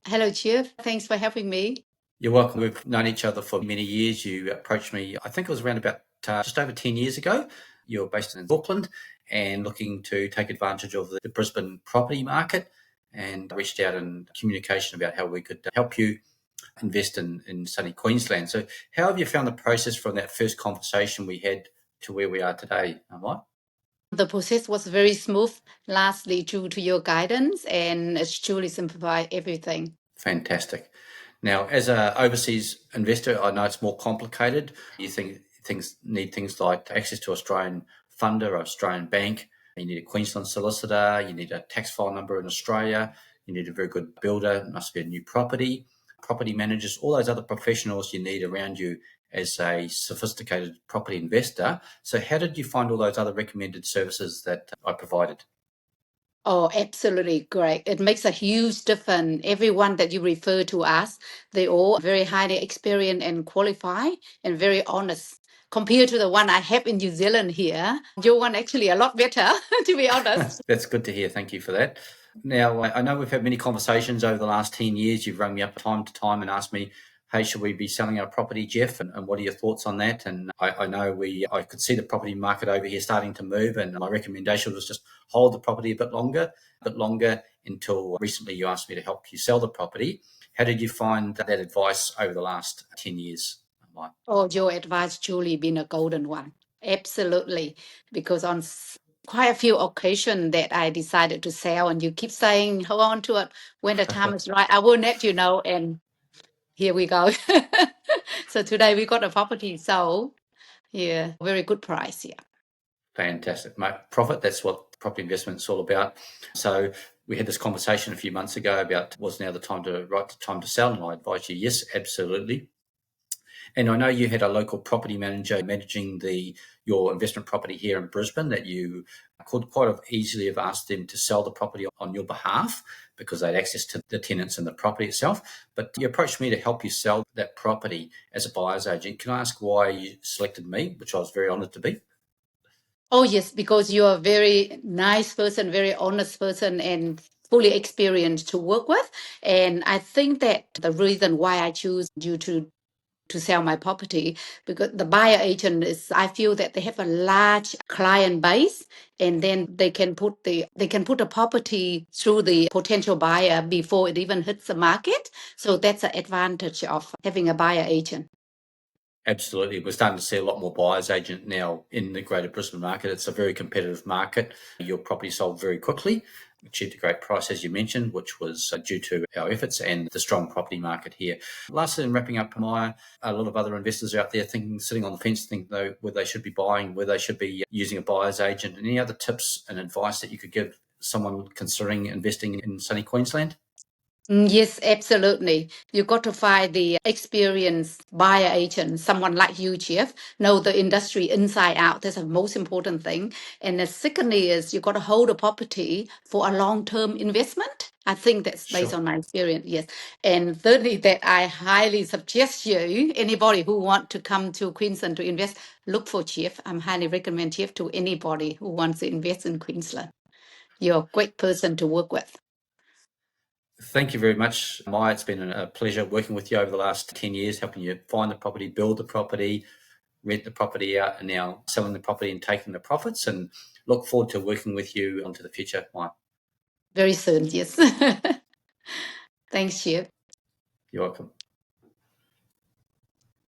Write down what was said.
Hello, Geoff. Thanks for having me. You're welcome. We've known each other for many years. You approached me, I think it was around about just over 10 years ago. You're based in Auckland and looking to take advantage of the Brisbane property market, and reached out in communication about how we could help you invest in sunny Queensland. So how have you found the process from that first conversation we had to where we are today, Mike? The process was very smooth, lastly, due to your guidance, and it's truly simplified everything. Fantastic. Now, as an overseas investor, I know it's more complicated. You think things need things like access to Australian funder or Australian bank. You need a Queensland solicitor. You need a tax file number in Australia. You need a very good builder. It must be a new property managers, all those other professionals you need around you as a sophisticated property investor. So how did you find all those other recommended services that I provided? Oh, absolutely great. It makes a huge difference. Everyone that you refer to us, they all very highly experienced and qualified and very honest. Compared to the one I have in New Zealand here, your one actually a lot better, to be honest. That's good to hear. Thank you for that. Now, I know we've had many conversations over the last 10 years. You've rung me up time to time and asked me, hey, should we be selling our property, Geoff? And what are your thoughts on that? And I know I could see the property market over here starting to move, and my recommendation was just hold the property a bit longer until recently you asked me to help you sell the property. How did you find that advice over the last 10 years, Mike? Oh, your advice truly been a golden one. Absolutely. Because on quite a few occasions that I decided to sell, and you keep saying, hold on to it when the time is right. I will let you know. And here we go. So today we got a property sold. Yeah, very good price. Yeah. Fantastic. Mate, profit, that's what property investment is all about. So we had this conversation a few months ago about was now the right time to sell, and I advise you, yes, absolutely. And I know you had a local property manager managing your investment property here in Brisbane that you could quite have easily have asked them to sell the property on your behalf because they had access to the tenants and the property itself. But you approached me to help you sell that property as a buyer's agent. Can I ask why you selected me, which I was very honoured to be? Oh, yes, because you're a very nice person, very honest person, and fully experienced to work with. And I think that the reason why I choose you to sell my property, because the buyer agent is, I feel that they have a large client base, and then they can put a property through the potential buyer before it even hits the market. So that's an advantage of having a buyer agent. Absolutely. We're starting to see a lot more buyer's agent now in the greater Brisbane market. It's a very competitive market. Your property sold very quickly, achieved a great price, as you mentioned, which was due to our efforts and the strong property market here. Lastly, in wrapping up, Maya, a lot of other investors out there sitting on the fence, think though whether they should be buying, whether they should be using a buyer's agent. Any other tips and advice that you could give someone considering investing in sunny Queensland? Yes, absolutely. You got to find the experienced buyer agent, someone like you, Jeff, know the industry inside out. That's the most important thing. And the secondly is you got to hold a property for a long-term investment. I think that's based Sure. on my experience, yes. And thirdly, that I highly suggest you, anybody who want to come to Queensland to invest, look for Jeff. I'm highly recommend Jeff to anybody who wants to invest in Queensland. You're a great person to work with. Thank you very much, Maya. It's been a pleasure working with you over the last 10 years, helping you find the property, build the property, rent the property out, and now selling the property and taking the profits. And look forward to working with you into the future, Maya. Very soon, yes. Thanks, Jeff. You're welcome.